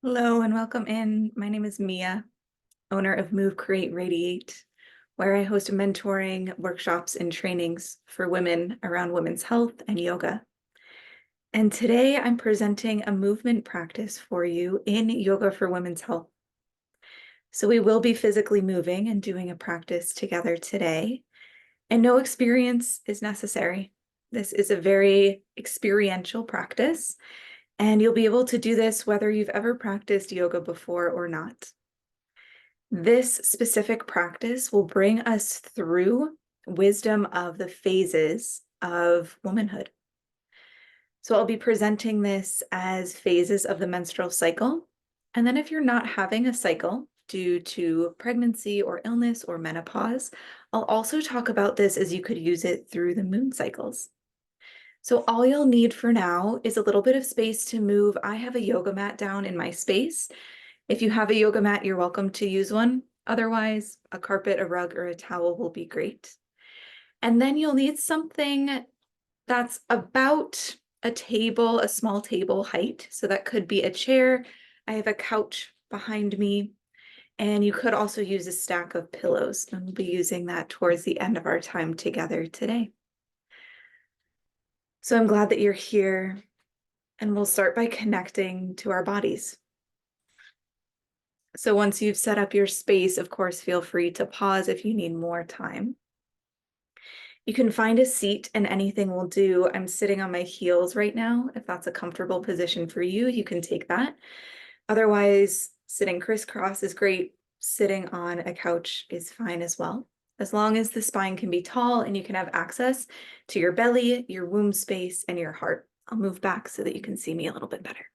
Hello and welcome in. My name is Mia, owner of Move, Create, Radiate, where I host mentoring, workshops, and trainings for women around women's health and yoga. And today I'm presenting a movement practice for you in Yoga for Women's Health. So we will be physically moving and doing a practice together today, and no experience is necessary. This is a very experiential practice, and you'll be able to do this whether you've ever practiced yoga before or not. This specific practice will bring us through wisdom of the phases of womanhood. So I'll be presenting this as phases of the menstrual cycle. And then if you're not having a cycle due to pregnancy or illness or menopause, I'll also talk about this as you could use it through the moon cycles. So all you'll need for now is a little bit of space to move. I have a yoga mat down in my space. If you have a yoga mat, you're welcome to use one. Otherwise, a carpet, a rug, or a towel will be great. And then you'll need something that's about a table, a small table height. So that could be a chair. I have a couch behind me. And you could also use a stack of pillows. And we'll be using that towards the end of our time together today. So I'm glad that you're here. And we'll start by connecting to our bodies. So once you've set up your space, of course, feel free to pause if you need more time. You can find a seat and anything will do. I'm sitting on my heels right now. If that's a comfortable position for you, you can take that. Otherwise, sitting crisscross is great. Sitting on a couch is fine as well, as long as the spine can be tall and you can have access to your belly, your womb space, and your heart. I'll move back so that you can see me a little bit better.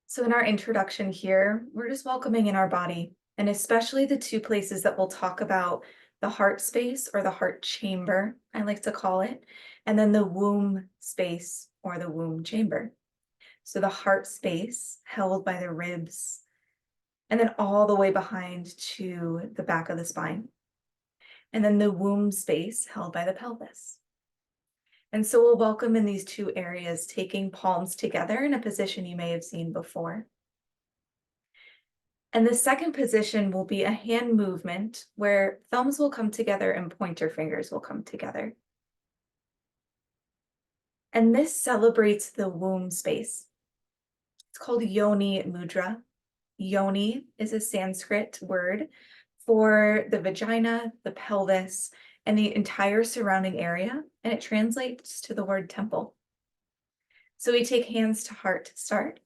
So in our introduction here, we're just welcoming in our body, and especially the two places that we'll talk about, the heart space or the heart chamber, I like to call it, and then the womb space or the womb chamber. So the heart space held by the ribs, and then all the way behind to the back of the spine. And then the womb space held by the pelvis. And so we'll welcome in these two areas, taking palms together in a position you may have seen before. And the second position will be a hand movement where thumbs will come together and pointer fingers will come together. And this celebrates the womb space. It's called Yoni Mudra. Yoni is a Sanskrit word for the vagina, the pelvis, and the entire surrounding area, and it translates to the word temple. So we take hands to heart to start,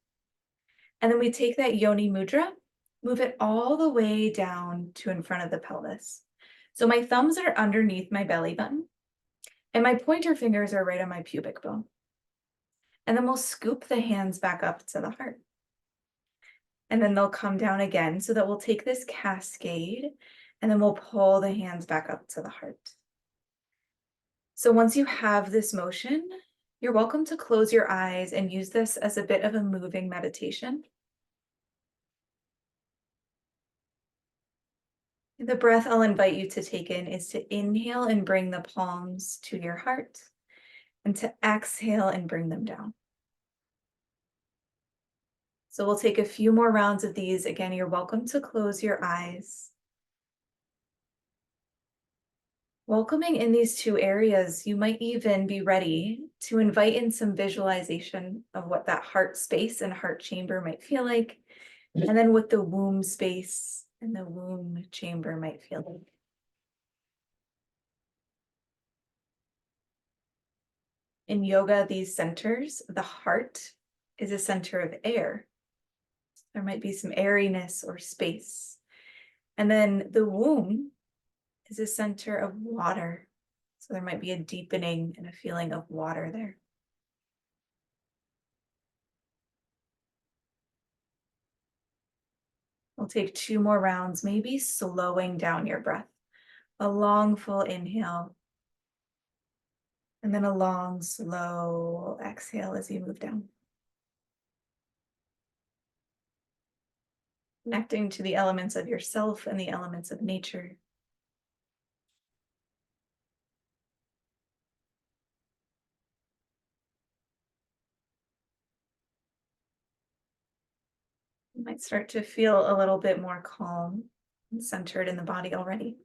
and then we take that Yoni Mudra, move it all the way down to in front of the pelvis. So my thumbs are underneath my belly button, and my pointer fingers are right on my pubic bone. And then we'll scoop the hands back up to the heart. And then they'll come down again, so that we'll take this cascade, and then we'll pull the hands back up to the heart. So once you have this motion, you're welcome to close your eyes and use this as a bit of a moving meditation. The breath I'll invite you to take in is to inhale and bring the palms to your heart, and to exhale and bring them down. So we'll take a few more rounds of these. Again, you're welcome to close your eyes. Welcoming in these two areas, you might even be ready to invite in some visualization of what that heart space and heart chamber might feel like, and then what the womb space and the womb chamber might feel like. In yoga, these centers, the heart is a center of air. There might be some airiness or space. And then the womb is a center of water. So there might be a deepening and a feeling of water there. We'll take two more rounds, maybe slowing down your breath. A long, full inhale. And then a long, slow exhale as you move down. Connecting to the elements of yourself and the elements of nature. You might start to feel a little bit more calm and centered in the body already.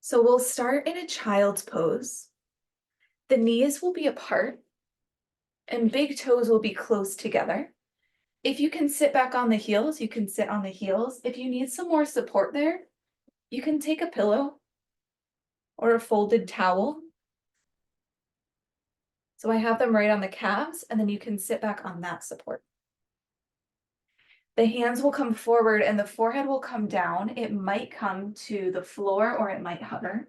So we'll start in a child's pose. The knees will be apart and big toes will be close together. If you can sit back on the heels, you can sit on the heels. If you need some more support there, you can take a pillow or a folded towel. So I have them right on the calves, and then you can sit back on that support. The hands will come forward and the forehead will come down. It might come to the floor or it might hover.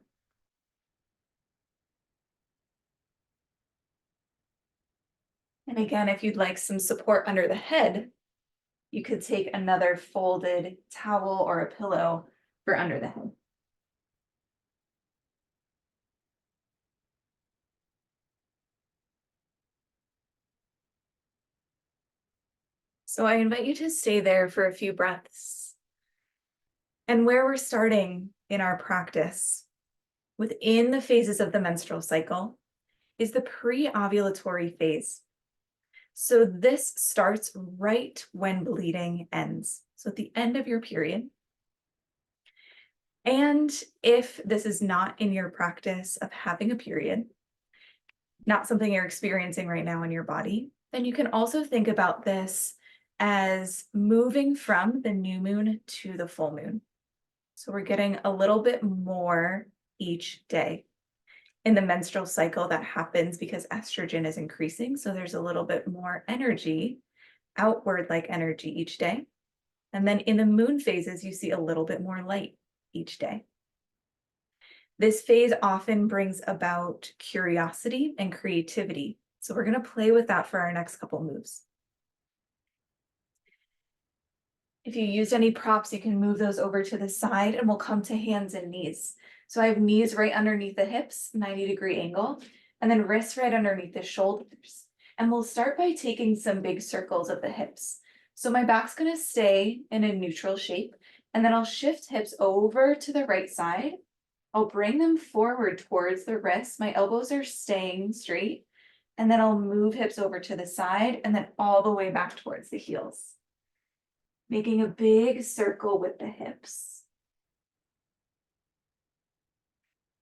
And again, if you'd like some support under the head, you could take another folded towel or a pillow for under the head. So I invite you to stay there for a few breaths. And where we're starting in our practice within the phases of the menstrual cycle is the pre-ovulatory phase. So this starts right when bleeding ends. So at the end of your period. And if this is not in your practice of having a period, not something you're experiencing right now in your body, then you can also think about this as moving from the new moon to the full moon. So we're getting a little bit more each day. In the menstrual cycle, that happens because estrogen is increasing. So there's a little bit more energy, outward like energy each day. And then in the moon phases, you see a little bit more light each day. This phase often brings about curiosity and creativity. So we're going to play with that for our next couple moves. If you used any props, you can move those over to the side and we'll come to hands and knees. So I have knees right underneath the hips, 90-degree angle, and then wrists right underneath the shoulders. And we'll start by taking some big circles of the hips. So my back's going to stay in a neutral shape, and then I'll shift hips over to the right side. I'll bring them forward towards the wrists. My elbows are staying straight, and then I'll move hips over to the side and then all the way back towards the heels. Making a big circle with the hips.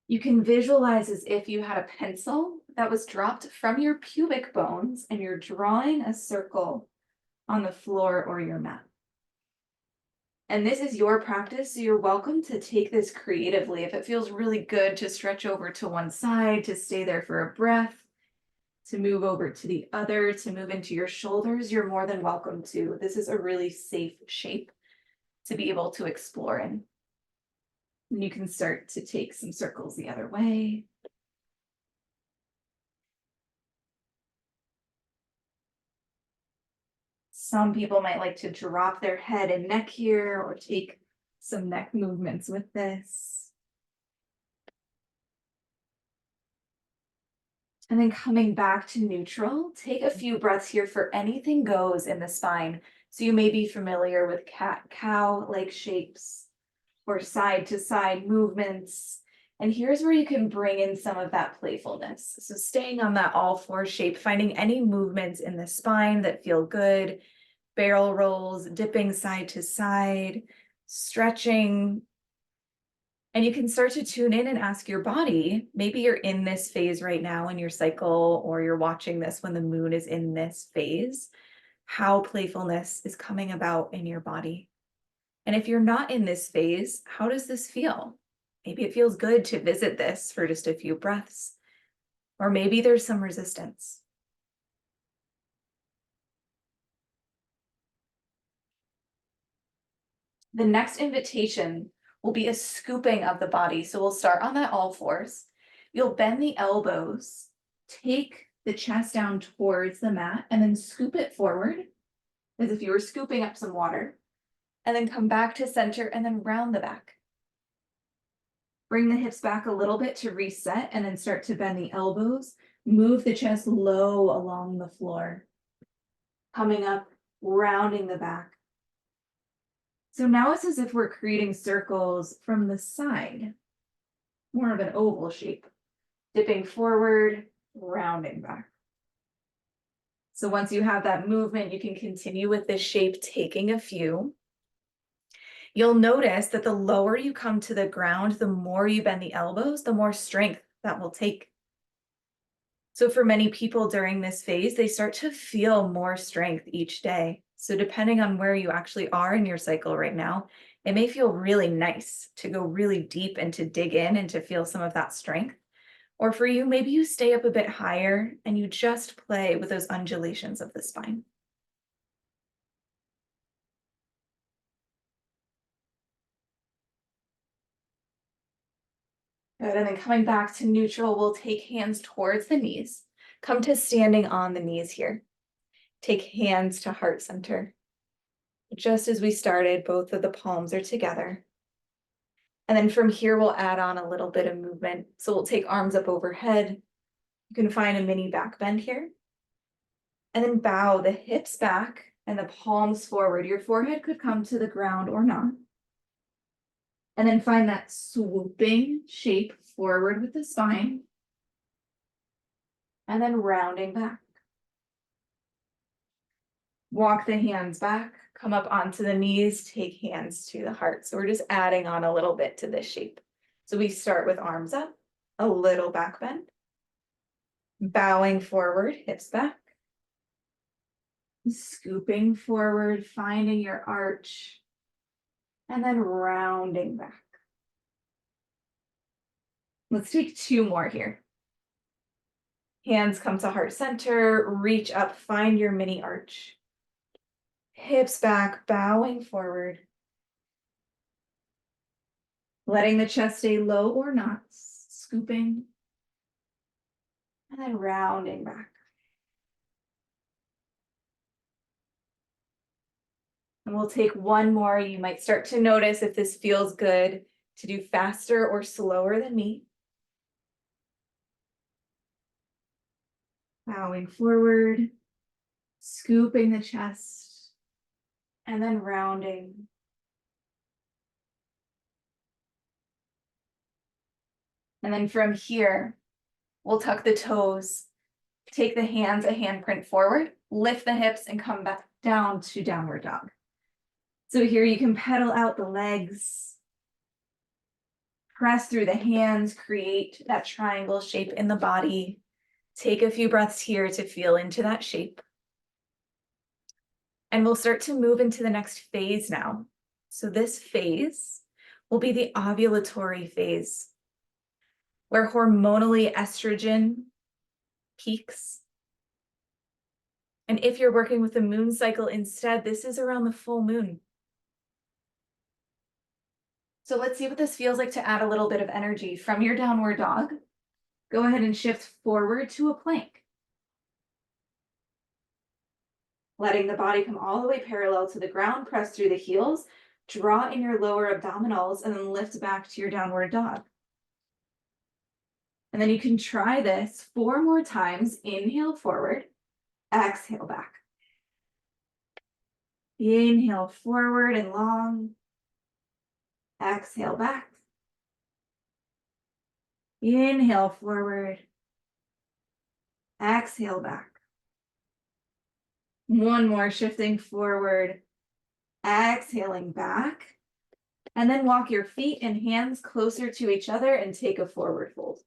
You can visualize as if you had a pencil that was dropped from your pubic bones and you're drawing a circle on the floor or your mat. And this is your practice, so you're welcome to take this creatively. If it feels really good to stretch over to one side, to stay there for a breath, to move over to the other, to move into your shoulders, you're more than welcome to. This is a really safe shape to be able to explore in. And you can start to take some circles the other way. Some people might like to drop their head and neck here or take some neck movements with this. And then coming back to neutral, take a few breaths here for anything goes in the spine. So you may be familiar with cat-cow-like shapes or side to side movements. And here's where you can bring in some of that playfulness. So staying on that all four shape, finding any movements in the spine that feel good, barrel rolls, dipping side to side, stretching. And you can start to tune in and ask your body, maybe you're in this phase right now in your cycle, or you're watching this when the moon is in this phase, how playfulness is coming about in your body. And if you're not in this phase, how does this feel? Maybe it feels good to visit this for just a few breaths, or maybe there's some resistance. The next invitation will be a scooping of the body. So we'll start on that all fours. You'll bend the elbows, take the chest down towards the mat, and then scoop it forward as if you were scooping up some water. And then come back to center and then round the back. Bring the hips back a little bit to reset and then start to bend the elbows. Move the chest low along the floor. Coming up, rounding the back. So now it's as if we're creating circles from the side, more of an oval shape, dipping forward, rounding back. So once you have that movement, you can continue with this shape, taking a few. You'll notice that the lower you come to the ground, the more you bend the elbows, the more strength that will take. So for many people during this phase, they start to feel more strength each day. So depending on where you actually are in your cycle right now, it may feel really nice to go really deep and to dig in and to feel some of that strength. Or for you, maybe you stay up a bit higher and you just play with those undulations of the spine. Good, and then coming back to neutral, we'll take hands towards the knees. Come to standing on the knees here. Take hands to heart center. Just as we started, both of the palms are together. And then from here, we'll add on a little bit of movement. So we'll take arms up overhead. You can find a mini back bend here. And then bow the hips back and the palms forward. Your forehead could come to the ground or not. And then find that swooping shape forward with the spine. And then rounding back. Walk the hands back, come up onto the knees, take hands to the heart. So we're just adding on a little bit to this shape. So we start with arms up, a little back bend, bowing forward, hips back, scooping forward, finding your arch, and then rounding back. Let's take two more here. Hands come to heart center, reach up, find your mini arch. Hips back, bowing forward. Letting the chest stay low or not, scooping. And then rounding back. And we'll take one more. You might start to notice if this feels good to do faster or slower than me. Bowing forward, scooping the chest, and then rounding. And then from here, we'll tuck the toes, take the hands a handprint forward, lift the hips, and come back down to downward dog. So here you can pedal out the legs, press through the hands, create that triangle shape in the body. Take a few breaths here to feel into that shape. And we'll start to move into the next phase now. So this phase will be the ovulatory phase, where hormonally estrogen peaks. And if you're working with the moon cycle instead, this is around the full moon. So let's see what this feels like to add a little bit of energy from your downward dog. Go ahead and shift forward to a plank. Letting the body come all the way parallel to the ground, press through the heels, draw in your lower abdominals, and then lift back to your downward dog. And then you can try this 4 more times. Inhale forward, exhale back. Inhale forward and long. Exhale back. Inhale forward. Exhale back. One more, shifting forward, exhaling back. And then walk your feet and hands closer to each other and take a forward fold.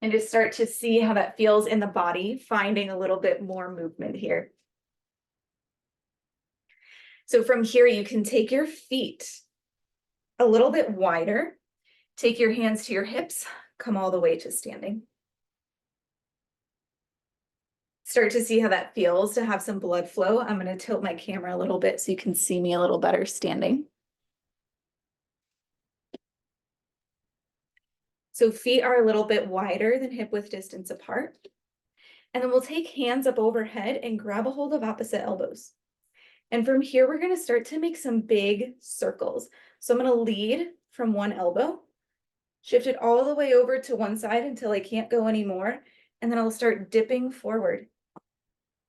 And just start to see how that feels in the body, finding a little bit more movement here. So from here, you can take your feet a little bit wider. Take your hands to your hips, come all the way to standing. Start to see how that feels to have some blood flow. I'm going to tilt my camera a little bit so you can see me a little better standing. So feet are a little bit wider than hip width distance apart. And then we'll take hands up overhead and grab a hold of opposite elbows. And from here, we're going to start to make some big circles. So I'm going to lead from one elbow, shift it all the way over to one side until I can't go anymore. And then I'll start dipping forward.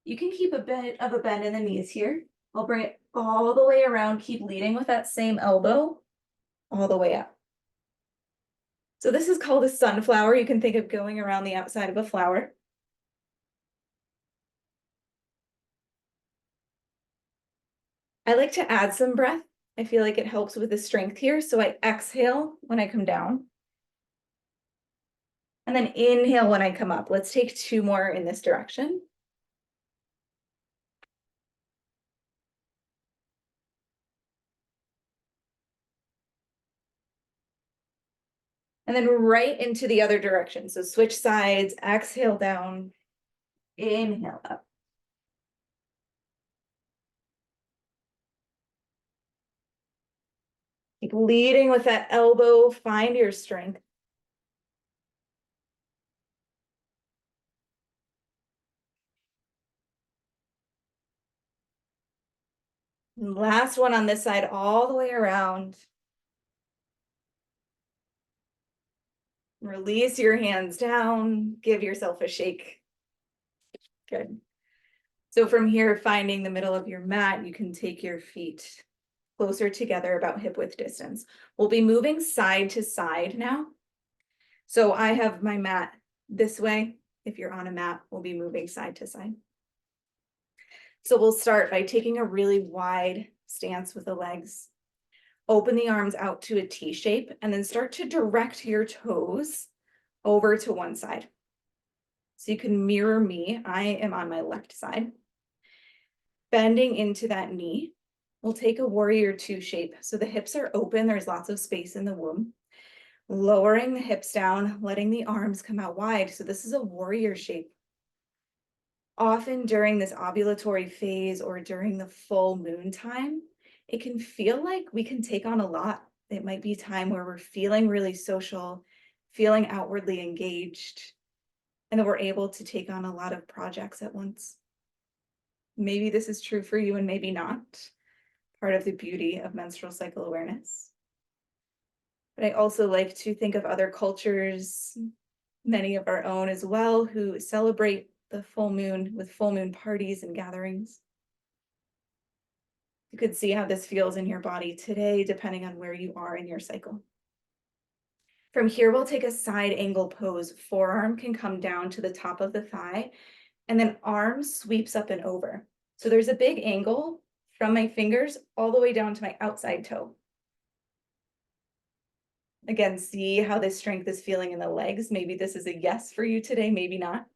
You can keep a bit of a bend in the knees here. I'll bring it all the way around, keep leading with that same elbow all the way up. So this is called a sunflower. You can think of going around the outside of a flower. I like to add some breath. I feel like it helps with the strength here. So I exhale when I come down. And then inhale when I come up. Let's take 2 more in this direction. And then right into the other direction. So switch sides, exhale down, inhale up. Keep leading with that elbow, find your strength. And last one on this side, all the way around. Release your hands down, give yourself a shake. Good. So from here, finding the middle of your mat, you can take your feet closer together, about hip width distance. We'll be moving side to side now. So I have my mat this way. If you're on a mat, we'll be moving side to side. So we'll start by taking a really wide stance with the legs. Open the arms out to a T shape and then start to direct your toes over to one side. So you can mirror me. I am on my left side. Bending into that knee. We'll take a warrior 2 shape. So the hips are open. There's lots of space in the womb. Lowering the hips down, letting the arms come out wide. So this is a warrior shape. Often during this ovulatory phase or during the full moon time, it can feel like we can take on a lot. It might be time where we're feeling really social, feeling outwardly engaged, and that we're able to take on a lot of projects at once. Maybe this is true for you and maybe not. Part of the beauty of menstrual cycle awareness. But I also like to think of other cultures, many of our own as well, who celebrate the full moon with full moon parties and gatherings. You could see how this feels in your body today, depending on where you are in your cycle. From here, we'll take a side angle pose. Forearm can come down to the top of the thigh, and then arm sweeps up and over. So there's a big angle from my fingers all the way down to my outside toe. Again, see how this strength is feeling in the legs. Maybe this is a yes for you today, maybe not.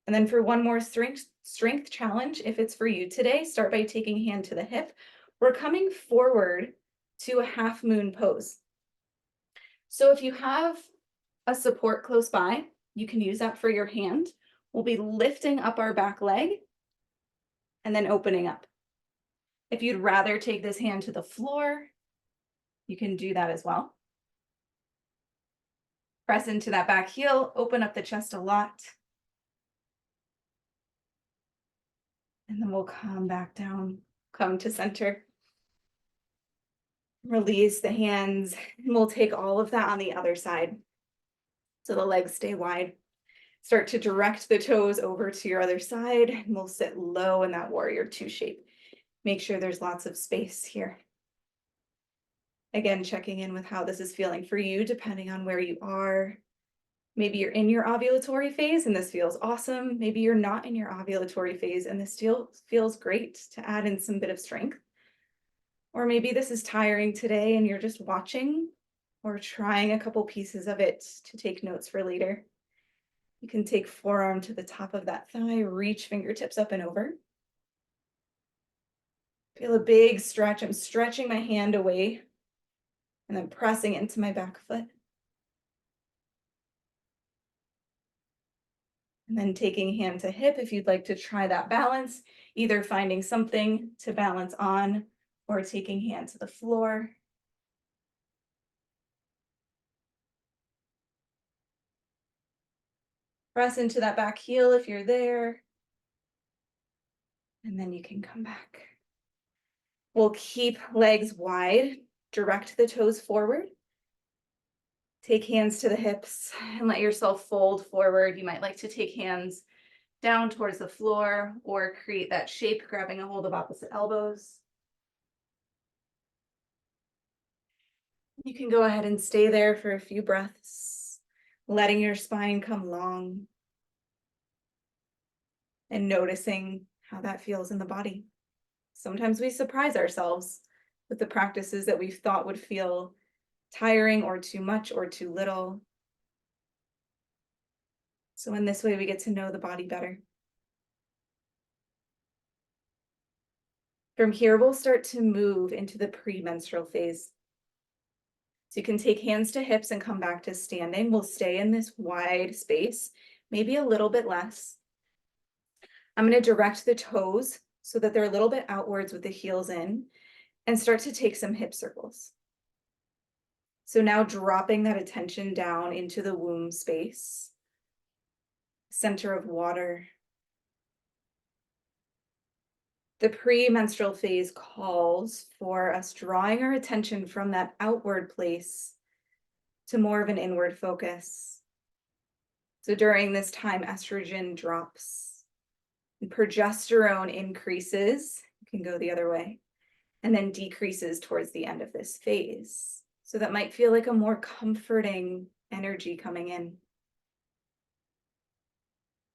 And then for one more strength challenge, if it's for you today, start by taking hand to the hip. We're coming forward to a half moon pose. So if you have a support close by, you can use that for your hand. We'll be lifting up our back leg and then opening up. If you'd rather take this hand to the floor, you can do that as well. Press into that back heel, open up the chest a lot. And then we'll come back down, come to center. Release the hands, and we'll take all of that on the other side. So the legs stay wide. Start to direct the toes over to your other side, and we'll sit low in that warrior 2 shape. Make sure there's lots of space here. Again, checking in with how this is feeling for you, depending on where you are. Maybe you're in your ovulatory phase and this feels awesome. Maybe you're not in your ovulatory phase and this still feels great to add in some bit of strength. Or maybe this is tiring today and you're just watching or trying a couple pieces of it to take notes for later. You can take forearm to the top of that thigh, reach fingertips up and over. Feel a big stretch. I'm stretching my hand away and then pressing into my back foot. And then taking hand to hip if you'd like to try that balance, either finding something to balance on or taking hand to the floor. Press into that back heel if you're there. And then you can come back. We'll keep legs wide, direct the toes forward. Take hands to the hips and let yourself fold forward. You might like to take hands down towards the floor or create that shape, grabbing a hold of opposite elbows. You can go ahead and stay there for a few breaths, letting your spine come long and noticing how that feels in the body. Sometimes we surprise ourselves with the practices that we thought would feel tiring or too much or too little. So in this way, we get to know the body better. From here, we'll start to move into the premenstrual phase. So you can take hands to hips and come back to standing. We'll stay in this wide space, maybe a little bit less. I'm going to direct the toes so that they're a little bit outwards with the heels in and start to take some hip circles. So now dropping that attention down into the womb space, center of water. The premenstrual phase calls for us drawing our attention from that outward place to more of an inward focus. So during this time, estrogen drops and progesterone increases. You can go the other way, and then decreases towards the end of this phase. So that might feel like a more comforting energy coming in.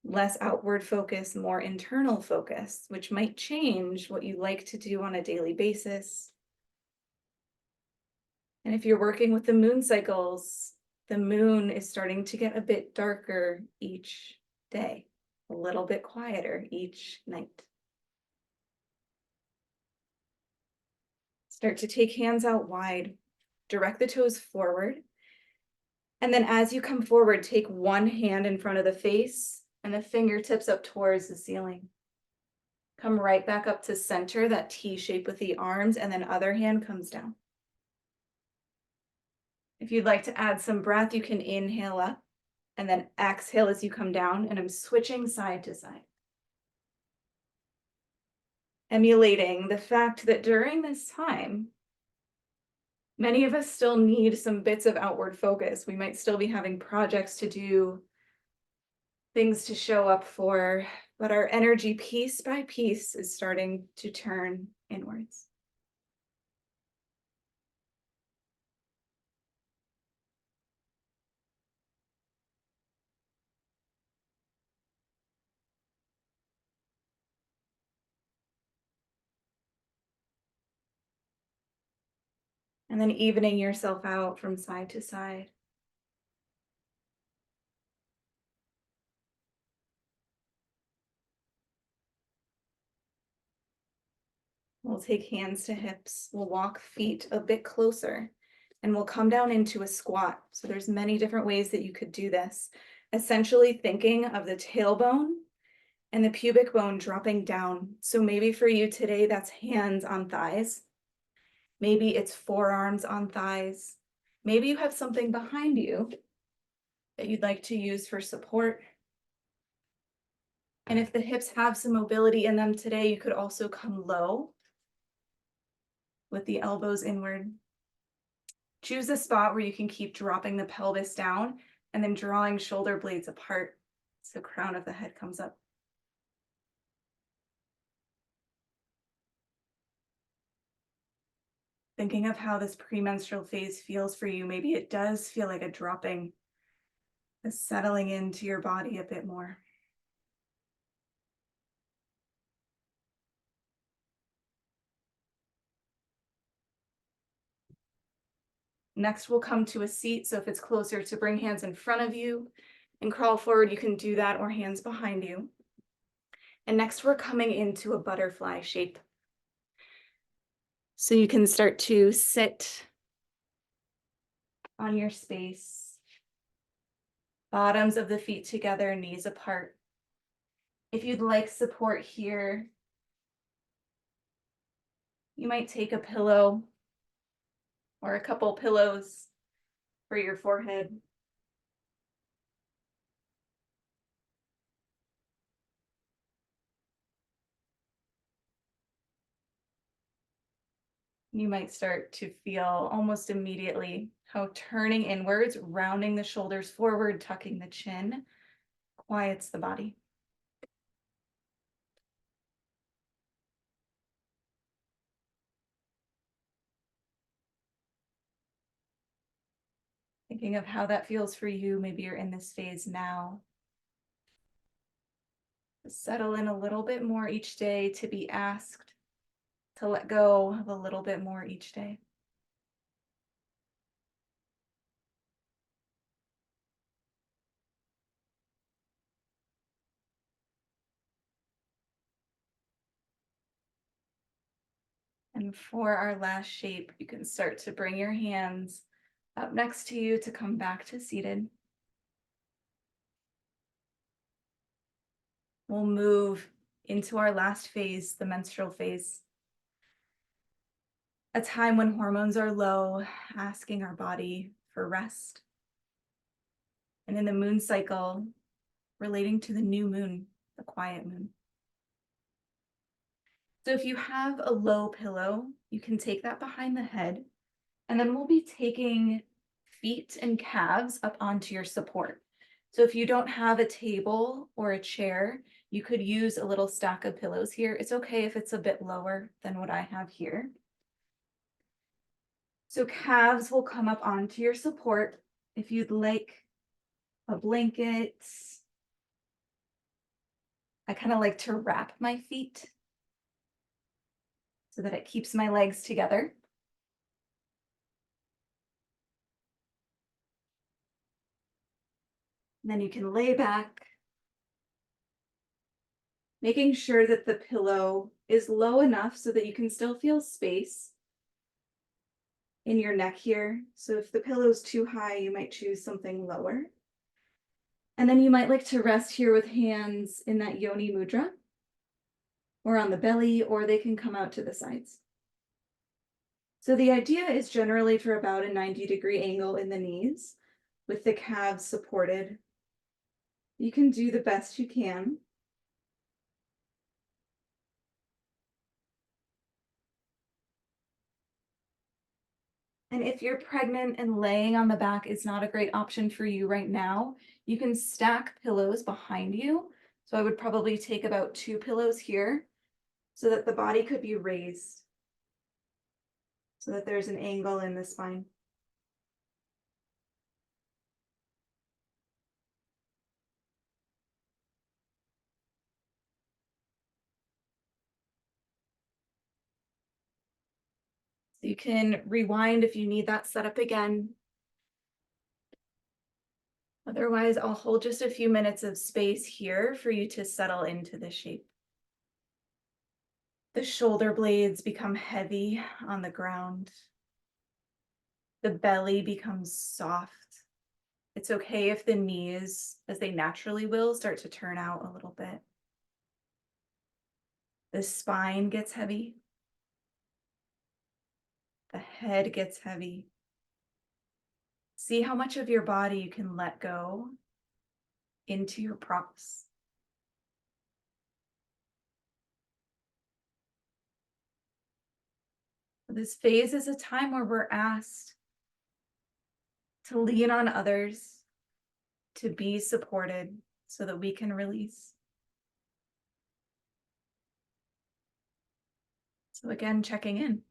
Less outward focus, more internal focus, which might change what you like to do on a daily basis. And if you're working with the moon cycles, the moon is starting to get a bit darker each day, a little bit quieter each night. Start to take hands out wide, direct the toes forward. And then as you come forward, take one hand in front of the face and the fingertips up towards the ceiling. Come right back up to center, that T shape with the arms, and then other hand comes down. If you'd like to add some breath, you can inhale up and then exhale as you come down, and I'm switching side to side. Emulating the fact that during this time, many of us still need some bits of outward focus. We might still be having projects to do, things to show up for, but our energy piece by piece is starting to turn inwards. And then evening yourself out from side to side. We'll take hands to hips. We'll walk feet a bit closer and we'll come down into a squat. So there's many different ways that you could do this. Essentially thinking of the tailbone and the pubic bone dropping down. So maybe for you today, that's hands on thighs. Maybe it's forearms on thighs. Maybe you have something behind you that you'd like to use for support. And if the hips have some mobility in them today, you could also come low with the elbows inward. Choose a spot where you can keep dropping the pelvis down and then drawing shoulder blades apart so crown of the head comes up. Thinking of how this premenstrual phase feels for you, maybe it does feel like a dropping, a settling into your body a bit more. Next, we'll come to a seat. So if it's closer to bring hands in front of you and crawl forward, you can do that, or hands behind you. And next, we're coming into a butterfly shape. So you can start to sit on your space, bottoms of the feet together, knees apart. If you'd like support here, you might take a pillow or a couple pillows for your forehead. You might start to feel almost immediately how turning inwards, rounding the shoulders forward, tucking the chin, quiets the body. Thinking of how that feels for you. Maybe you're in this phase now. Settle in a little bit more each day, to be asked to let go of a little bit more each day. And for our last shape, you can start to bring your hands up next to you to come back to seated. We'll move into our last phase, the menstrual phase. A time when hormones are low, asking our body for rest. And in the moon cycle, relating to the new moon, the quiet moon. So if you have a low pillow, you can take that behind the head, and then we'll be taking feet and calves up onto your support. So if you don't have a table or a chair, you could use a little stack of pillows here. It's okay if it's a bit lower than what I have here. So calves will come up onto your support. If you'd like a blanket, I kind of like to wrap my feet so that it keeps my legs together. And then you can lay back, making sure that the pillow is low enough so that you can still feel space in your neck here. So if the pillow is too high, you might choose something lower. And then you might like to rest here with hands in that yoni mudra, or on the belly, or they can come out to the sides. So the idea is generally for about a 90-degree angle in the knees, with the calves supported. You can do the best you can. And if you're pregnant and laying on the back is not a great option for you right now, you can stack pillows behind you. So I would probably take about 2 pillows here so that the body could be raised, so that there's an angle in the spine. So you can rewind if you need that setup again. Otherwise, I'll hold just a few minutes of space here for you to settle into the shape. The shoulder blades become heavy on the ground. The belly becomes soft. It's okay if the knees, as they naturally will, start to turn out a little bit. The spine gets heavy. The head gets heavy. See how much of your body you can let go into your props. This phase is a time where we're asked to lean on others, to be supported so that we can release. So again, checking in.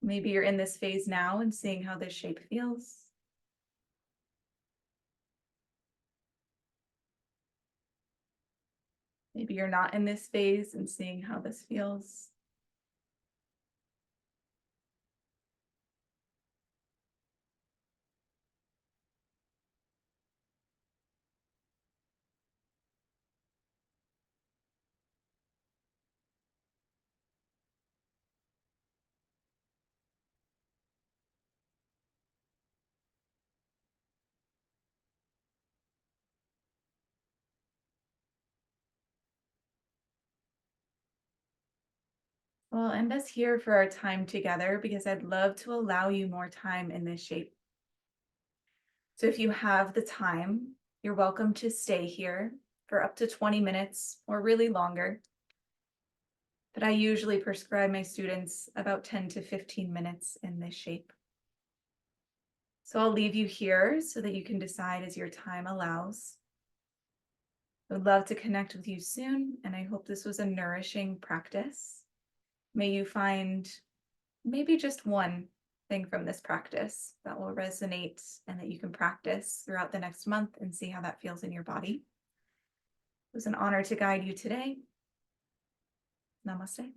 Maybe you're in this phase now and seeing how this shape feels. Maybe you're not in this phase and seeing how this feels. Well, I'll end us here for our time together because I'd love to allow you more time in this shape. So if you have the time, you're welcome to stay here for up to 20 minutes or really longer. But I usually prescribe my students about 10 to 15 minutes in this shape. So I'll leave you here so that you can decide as your time allows. I would love to connect with you soon, and I hope this was a nourishing practice. May you find maybe just one thing from this practice that will resonate and that you can practice throughout the next month and see how that feels in your body. It was an honor to guide you today. Namaste.